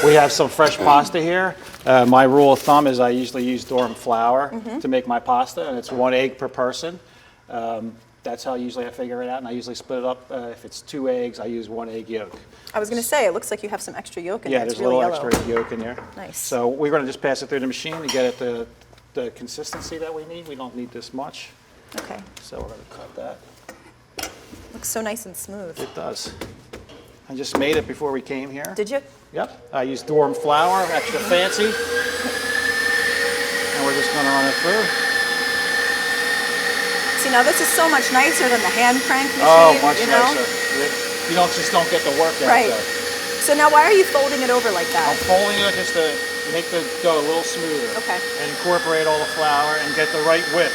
We have some fresh pasta here. My rule of thumb is I usually use Durum Flour to make my pasta, and it's 1 egg per person. That's how usually I figure it out, and I usually split it up. If it's 2 eggs, I use 1 egg yolk. I was going to say, it looks like you have some extra yolk in there. Yeah, there's it's really a little yellow. extra yolk in there. Nice. So we're going to just pass it through the machine to get it the consistency that we need. We don't need this much. Okay. So we're going to cut that. Looks so nice and smooth. It does. I just made it before we came here. Did you? Yep. I used Durum Flour, extra fancy. And we're just going to run it through. See, now this is so much nicer than the hand crank machine. Oh, much you know? nicer. You just don't get the work out Right. there. So now why are you folding it over like that? I'm folding it just to make the dough a little smoother. Okay. And incorporate all the flour and get the right width.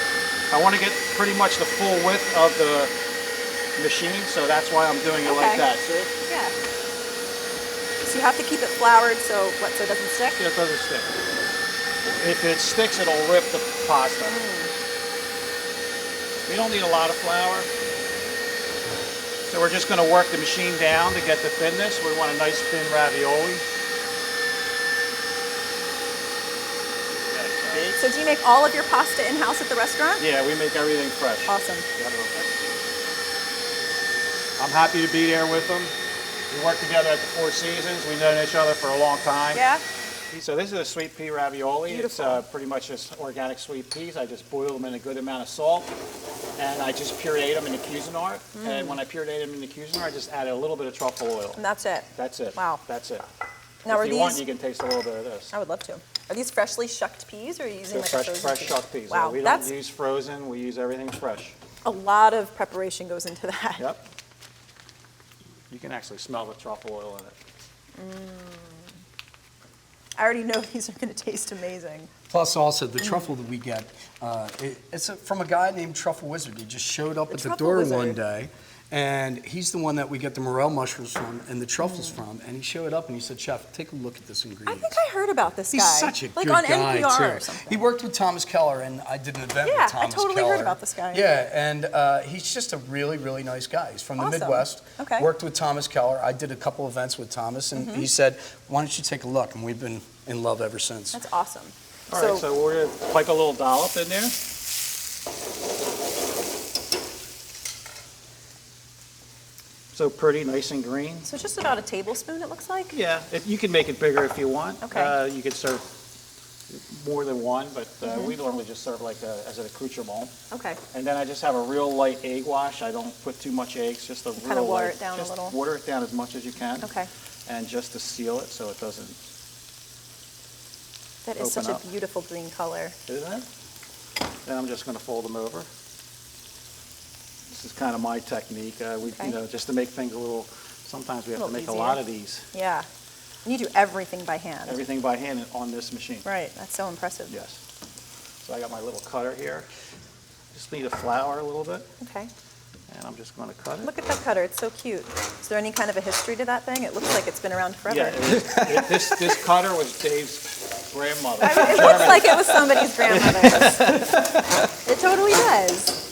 I want to get pretty much the full width of the machine, so that's why I'm doing it like that. See? Yeah. So you have to keep it floured so it doesn't stick? Yeah, it doesn't stick. If it sticks, it'll rip the pasta. We don't need a lot of flour. So we're just going to work the machine down to get the thinness. We want a nice thin ravioli. So do you make all of your pasta in-house at the restaurant? Yeah, we make everything fresh. Awesome. I'm happy to be there with them. We work together at the Four Seasons. We've known each other for a long time. Yeah? So this is a sweet pea ravioli. Beautiful. It's pretty much just organic sweet peas. I just boil them in a good amount of salt, and I just pureed them in the Cuisinart. And when I pureed them in the Cuisinart, I just added a little bit of truffle oil. And that's it? That's it. Wow. That's it. Now, if you want, you can taste a little bit of this. I would love to. Are these freshly shucked peas, or are you using like a frozen Fresh pea? shucked peas. Wow, We don't use frozen. We use everything fresh. a lot of preparation goes into that. Yep. You can actually smell the truffle oil in it. I already know these are going to taste amazing. Plus, also, the truffle that we get, it's from a guy named Truffle Wizard. He just showed up at the door one day, and he's the one that we get the morel mushrooms from and the truffles from. And he showed up and he said, "Chef, take a look at this I ingredient." think I heard about this guy. He's such a like good on guy, NPR too. or something. He worked with Thomas Keller, and I did an event Yeah, with I Thomas Keller. totally heard about this guy. Yeah, and he's just a really, really nice guy. He's from the Awesome. Midwest. Okay. Worked with Thomas Keller. I did a couple events with Thomas, and he said, "Why don't you take a look?" And we've been in love ever since. That's awesome. All right, so we're going to like a little dollop in there. So pretty, nice and green. So just about a tablespoon, it looks like? Yeah, you can make it bigger if you want. Okay. You could serve more than one, but we normally just serve like as an accoutrement. Okay. And then I just have a real light egg wash. I don't put too much eggs, just a real Kind of water light. it down a just little. water it down as much as you can. Okay. And just to seal it so it doesn't, That is Open such up. a beautiful green color. isn't it? Then I'm just going to fold them over. This is kind of my technique. Okay. Just to make things a little. Sometimes we have to little make a easier. lot of these. Yeah. And you do everything by hand. Everything by hand on this machine. Right. That's so impressive. Yes. So I got my little cutter here. Just need to flour a little bit, Okay. and I'm just going to cut it. Look at that cutter. It's so cute. Is there any kind of a history to that thing? It looks like it's been around forever. Yeah, this cutter was Dave's grandmother. I mean, it looks like it was somebody's grandmother's. It totally does.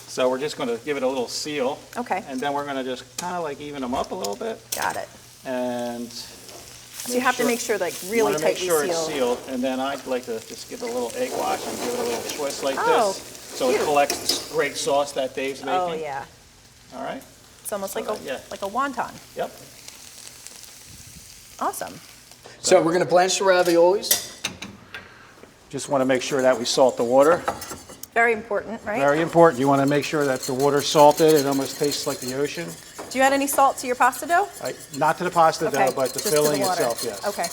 So we're just going to give it a little seal. Okay. And then we're going to just kind of like even them up a little bit. Got it. And So you have to make sure, like, really want to make tightly sure it's sealed. sealed. And then I'd like to just give it a little egg wash and give it a little twist like Oh, this. So it cute. collects this great sauce that Dave's making. Oh, yeah. All right? It's almost So like a that- yeah. like a wonton. Yep. Awesome. So we're going to blanch the raviolis. Just want to make sure that we salt the water. Very important, right? Very important. You want to make sure that the water's salted. It almost tastes like the ocean. Do you add any salt to your pasta dough? Not to the pasta Okay, dough, but the just to the filling water. itself, yes. Okay.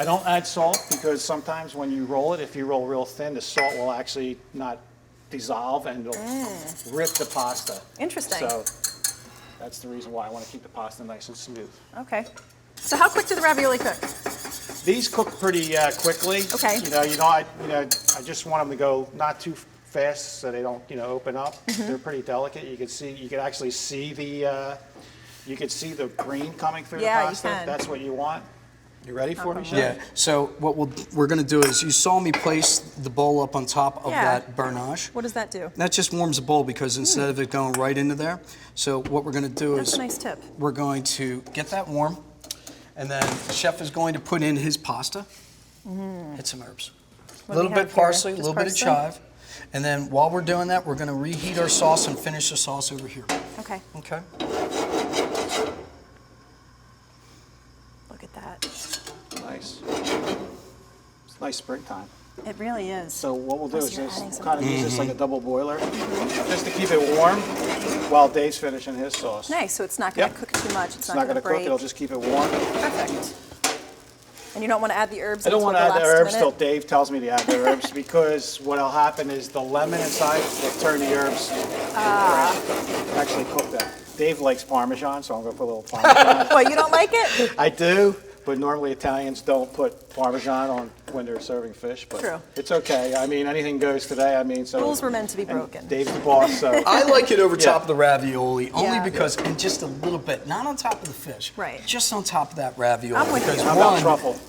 I don't add salt because sometimes when you roll it, if you roll real thin, the salt will actually not dissolve and it'll rip the pasta. Interesting. So that's the reason why I want to keep the pasta nice and smooth. Okay. So how quick do the ravioli cook? These cook pretty quickly. Okay. I just want them to go not too fast so they don't, open up. Mm-hmm. They're pretty delicate. You could actually see the green coming through Yeah, the you pasta. can. That's what you want. You ready for me, Chef? Yeah. So what we're going to do is, you saw me place the bowl up on top of Yeah. that burnage. What does that do? That just warms the bowl because instead of it going right into there, so what we're going to do That's is a nice tip. we're going to get that warm. And then the chef is going to put in his pasta. Hit some herbs. A What do little we bit have here? parsley, a Just little bit of parsley? chive. And then while we're doing that, we're going to reheat our sauce and finish the sauce over here. Okay, Okay? look at that. Nice. It's nice springtime. It really is. So what we'll do Plus is you're just adding some kind of use this like a double boiler, just to keep it warm while Dave's finishing his sauce. Nice, so it's not going to Yep. cook too much. It's not going to cook, break. it'll just keep it warm. Perfect. And you don't want to add the herbs I don't until want to add the last herbs till minute? Dave tells me to add the herbs because what'll happen is the lemon inside will turn the herbs brown. Actually cook that. Dave likes Parmesan, so I'm going to put a little Parmesan. What, you don't like it? I do, but normally Italians don't put Parmesan on when they're serving fish, but True. it's okay. I mean, anything goes today. I mean, so Rules were meant to be and broken. Dave's the boss, so I like it over Yeah. top of the ravioli, only Yeah. because, and just a little bit, not on top of the fish. Right. Just on top of that ravioli. I'm with because you. how about one- truffle?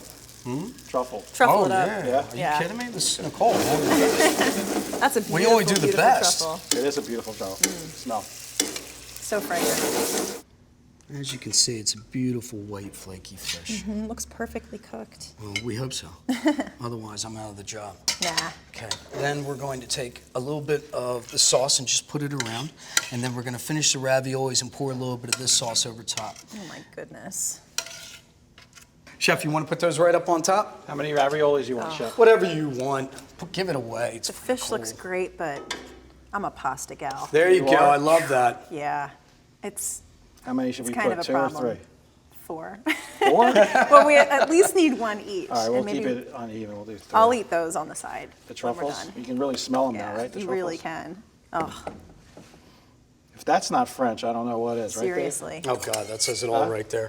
Truffle. Truffle Oh, it up. yeah. Yeah. Are you Yeah. kidding me? This is Nicole. That's a beautiful, We only do the beautiful best. truffle. It is a beautiful truffle. Smell. So fragrant. As you can see, it's a beautiful white flaky fish. Looks perfectly cooked. Well, we hope so. Otherwise, I'm out of the job. Nah. Okay. Then we're going to take a little bit of the sauce and just put it around. And then we're going to finish the raviolis and pour a little bit of this sauce over top. Oh my goodness. Chef, you want to put those right up on top? How many raviolis you want, Chef? Whatever you want. Give it away. It's The fish cold. looks great, but I'm a pasta gal. There you You go. are? I love that. Yeah. It's How many should we kind put? of a 2 or problem. 3? 4. 4? All Well, we at least need one each. right, we'll and maybe keep it uneven. We'll do 3. I'll eat those on the side. The when we're truffles? done. You can really smell them Yeah, now, right? The you truffles? really can. Oh, If that's not French, I don't know what is, right, Dave? seriously. Oh, God, that says it all right there.